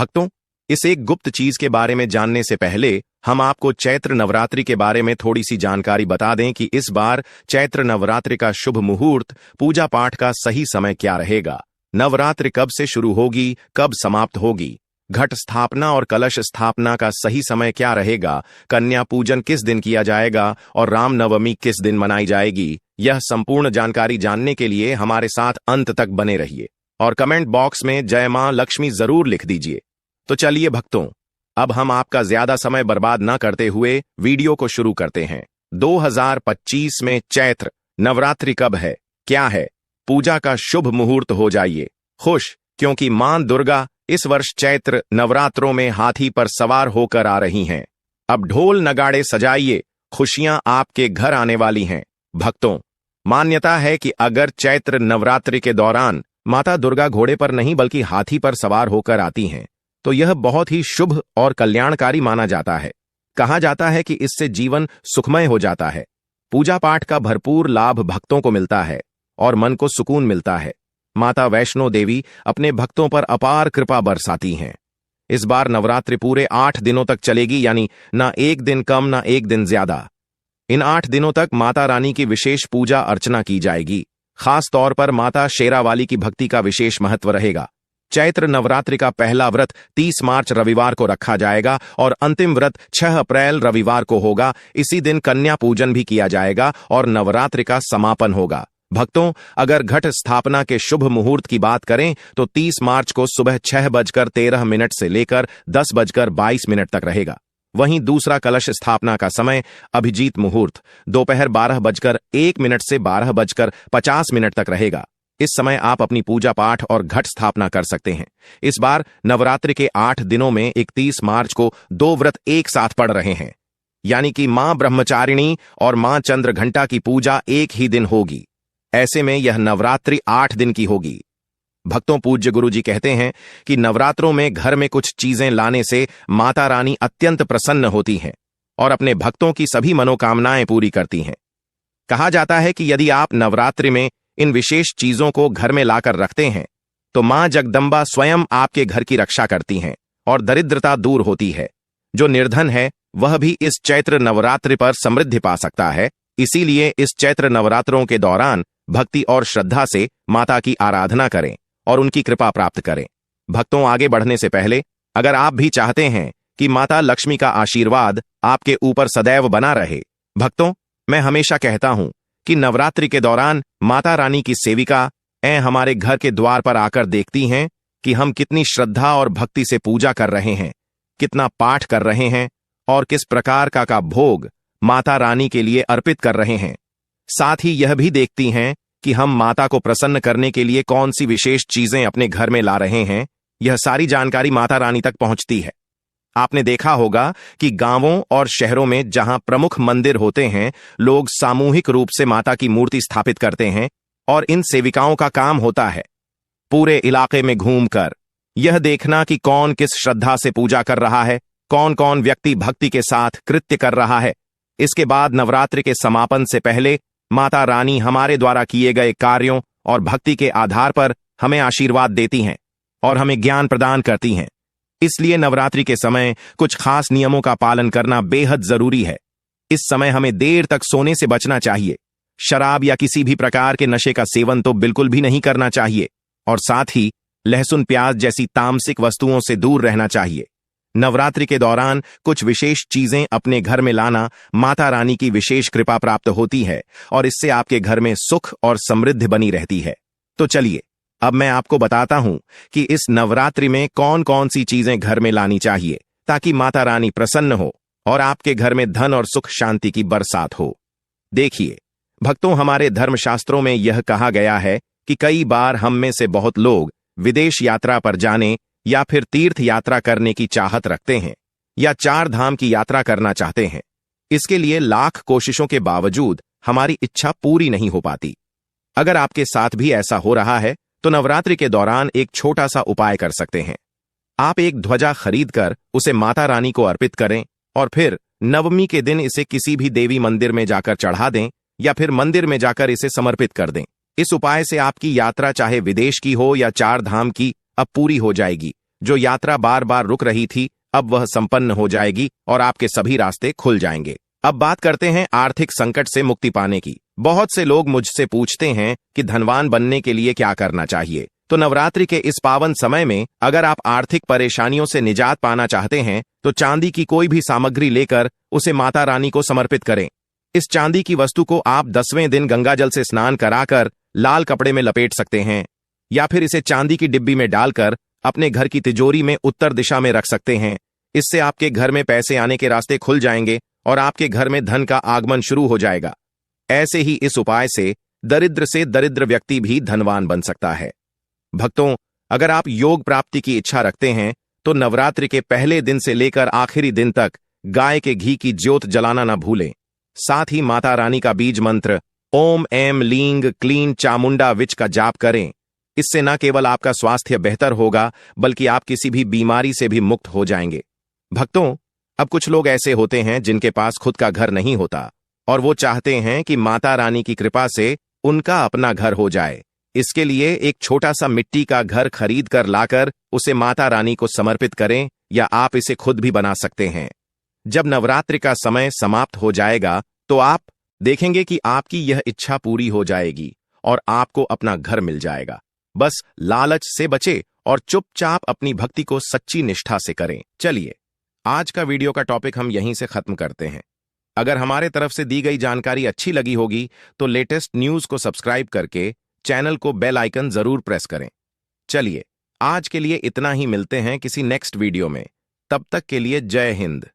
भक्तों, इस एक गुप्त चीज के बारे में जानने से पहले हम आपको चैत्र नवरात्रि के बारे में थोड़ी सी जानकारी बता दें कि इस बार चैत्र नवरात्रि का शुभ मुहूर्त, पूजा पाठ का सही समय क्या रहेगा, नवरात्रि कब से शुरू होगी, कब समाप्त होगी, घट स्थापना और कलश स्थापना का सही समय क्या रहेगा, कन्या पूजन किस दिन किया जाएगा और रामनवमी किस दिन मनाई जाएगी। यह संपूर्ण जानकारी जानने के लिए हमारे साथ अंत तक बने रहिए और कमेंट बॉक्स में जय मां लक्ष्मी जरूर लिख दीजिए। तो चलिए भक्तों, अब हम आपका ज्यादा समय बर्बाद न करते हुए वीडियो को शुरू करते हैं। 2025 में चैत्र नवरात्रि कब है, क्या है, पूजा का शुभ मुहूर्त हो जाइए खुश, क्योंकि मां दुर्गा इस वर्ष चैत्र नवरात्रों में हाथी पर सवार होकर आ रही हैं। अब ढोल नगाड़े सजाइए, खुशियां आपके घर आने वाली हैं। भक्तों, मान्यता है कि अगर चैत्र नवरात्रि के दौरान माता दुर्गा घोड़े पर नहीं बल्कि हाथी पर सवार होकर आती हैं, तो यह बहुत ही शुभ और कल्याणकारी माना जाता है। कहा जाता है कि इससे जीवन सुखमय हो जाता है, पूजा पाठ का भरपूर लाभ भक्तों को मिलता है और मन को सुकून मिलता है। माता वैष्णो देवी अपने भक्तों पर अपार कृपा बरसाती हैं। इस बार नवरात्रि पूरे 8 दिनों तक चलेगी, यानी ना एक दिन कम ना एक दिन ज्यादा। इन 8 दिनों तक माता रानी की विशेष पूजा अर्चना की जाएगी। खास तौर पर माता शेरावाली की भक्ति का विशेष महत्व रहेगा। चैत्र नवरात्रि का पहला व्रत 30 मार्च रविवार को रखा जाएगा और अंतिम व्रत 6 अप्रैल रविवार को होगा। इसी दिन कन्या पूजन भी किया जाएगा और नवरात्रि का समापन होगा। भक्तों, अगर घट स्थापना के शुभ मुहूर्त की बात करें तो 30 मार्च को सुबह 6:13 से लेकर 10:22 तक रहेगा। वहीं दूसरा कलश स्थापना का समय अभिजीत मुहूर्त दोपहर 12:01 से 12:50 तक रहेगा। इस समय आप अपनी पूजा पाठ और घट स्थापना कर सकते हैं। इस बार नवरात्रि के 8 दिनों में 31 मार्च को 2 व्रत एक साथ पड़ रहे हैं, यानी कि मां ब्रह्मचारिणी और मां चंद्रघंटा की पूजा एक ही दिन होगी। ऐसे में यह नवरात्रि 8 दिन की होगी। भक्तों, पूज्य गुरुजी कहते हैं कि नवरात्रों में घर में कुछ चीजें लाने से माता रानी अत्यंत प्रसन्न होती हैं और अपने भक्तों की सभी मनोकामनाएं पूरी करती हैं। कहा जाता है कि यदि आप नवरात्रि में इन विशेष चीजों को घर में लाकर रखते हैं तो मां जगदंबा स्वयं आपके घर की रक्षा करती हैं और दरिद्रता दूर होती है। जो निर्धन है वह भी इस चैत्र नवरात्रि पर समृद्धि पा सकता है। इसीलिए इस चैत्र नवरात्रों के दौरान भक्ति और श्रद्धा से माता की आराधना करें और उनकी कृपा प्राप्त करें। भक्तों, आगे बढ़ने से पहले अगर आप भी चाहते हैं कि माता लक्ष्मी का आशीर्वाद आपके ऊपर सदैव बना रहे, भक्तों, मैं हमेशा कहता हूं कि नवरात्रि के दौरान माता रानी की सेविका हमारे घर के द्वार पर आकर देखती हैं कि हम कितनी श्रद्धा और भक्ति से पूजा कर रहे हैं, कितना पाठ कर रहे हैं और किस प्रकार का भोग माता रानी के लिए अर्पित कर रहे हैं। साथ ही यह भी देखती हैं कि हम माता को प्रसन्न करने के लिए कौन सी विशेष चीजें अपने घर में ला रहे हैं। यह सारी जानकारी माता रानी तक पहुंचती है। आपने देखा होगा कि गांवों और शहरों में जहां प्रमुख मंदिर होते हैं, लोग सामूहिक रूप से माता की मूर्ति स्थापित करते हैं और इन सेविकाओं का काम होता है पूरे इलाके में घूमकर यह देखना कि कौन किस श्रद्धा से पूजा कर रहा है, कौन कौन व्यक्ति भक्ति के साथ कृत्य कर रहा है। इसके बाद नवरात्रि के समापन से पहले माता रानी हमारे द्वारा किए गए कार्यों और भक्ति के आधार पर हमें आशीर्वाद देती हैं और हमें ज्ञान प्रदान करती हैं। इसलिए नवरात्रि के समय कुछ खास नियमों का पालन करना बेहद जरूरी है। इस समय हमें देर तक सोने से बचना चाहिए। शराब या किसी भी प्रकार के नशे का सेवन तो बिल्कुल भी नहीं करना चाहिए और साथ ही लहसुन प्याज जैसी तामसिक वस्तुओं से दूर रहना चाहिए। नवरात्रि के दौरान कुछ विशेष चीजें अपने घर में लाना माता रानी की विशेष कृपा प्राप्त होती है और इससे आपके घर में सुख और समृद्धि बनी रहती है। तो चलिए, अब मैं आपको बताता हूं कि इस नवरात्रि में कौन कौन सी चीजें घर में लानी चाहिए ताकि माता रानी प्रसन्न हो और आपके घर में धन और सुख शांति की बरसात हो। देखिए भक्तों, हमारे धर्मशास्त्रों में यह कहा गया है कि कई बार हम में से बहुत लोग विदेश यात्रा पर जाने या फिर तीर्थ यात्रा करने की चाहत रखते हैं या 4 धाम की यात्रा करना चाहते हैं। इसके लिए लाख कोशिशों के बावजूद हमारी इच्छा पूरी नहीं हो पाती। अगर आपके साथ भी ऐसा हो रहा है तो नवरात्रि के दौरान एक छोटा सा उपाय कर सकते हैं। आप एक ध्वजा खरीदकर उसे माता रानी को अर्पित करें और फिर नवमी के दिन इसे किसी भी देवी मंदिर में जाकर चढ़ा दें या फिर मंदिर में जाकर इसे समर्पित कर दें। इस उपाय से आपकी यात्रा चाहे विदेश की हो या 4 धाम की अब पूरी हो जाएगी। जो यात्रा बार बार रुक रही थी अब वह संपन्न हो जाएगी और आपके सभी रास्ते खुल जाएंगे। अब बात करते हैं आर्थिक संकट से मुक्ति पाने की। बहुत से लोग मुझसे पूछते हैं कि धनवान बनने के लिए क्या करना चाहिए। तो नवरात्रि के इस पावन समय में अगर आप आर्थिक परेशानियों से निजात पाना चाहते हैं तो चांदी की कोई भी सामग्री लेकर उसे माता रानी को समर्पित करें। इस चांदी की वस्तु को आप 10वें दिन गंगाजल से स्नान कराकर लाल कपड़े में लपेट सकते हैं या फिर इसे चांदी की डिब्बी में डालकर अपने घर की तिजोरी में उत्तर दिशा में रख सकते हैं। इससे आपके घर में पैसे आने के रास्ते खुल जाएंगे और आपके घर में धन का आगमन शुरू हो जाएगा। ऐसे ही इस उपाय से दरिद्र व्यक्ति भी धनवान बन सकता है। भक्तों, अगर आप योग प्राप्ति की इच्छा रखते हैं तो नवरात्रि के पहले दिन से लेकर आखिरी दिन तक गाय के घी की ज्योत जलाना न भूलें। साथ ही माता रानी का बीज मंत्र ओम ऐं लीं क्लीं चामुंडा विच का जाप करें। इससे न केवल आपका स्वास्थ्य बेहतर होगा बल्कि आप किसी भी बीमारी से भी मुक्त हो जाएंगे। भक्तों, अब कुछ लोग ऐसे होते हैं जिनके पास खुद का घर नहीं होता और वो चाहते हैं कि माता रानी की कृपा से उनका अपना घर हो जाए। इसके लिए एक छोटा सा मिट्टी का घर खरीद कर लाकर उसे माता रानी को समर्पित करें या आप इसे खुद भी बना सकते हैं। जब नवरात्रि का समय समाप्त हो जाएगा तो आप देखेंगे कि आपकी यह इच्छा पूरी हो जाएगी और आपको अपना घर मिल जाएगा। बस लालच से बचे और चुपचाप अपनी भक्ति को सच्ची निष्ठा से करें। चलिए, आज का वीडियो का टॉपिक हम यहीं से खत्म करते हैं। अगर हमारे तरफ से दी गई जानकारी अच्छी लगी होगी तो लेटेस्ट न्यूज को सब्सक्राइब करके चैनल को बेल आइकन जरूर प्रेस करें। चलिए, आज के लिए इतना ही। मिलते हैं किसी नेक्स्ट वीडियो में। तब तक के लिए जय हिंद।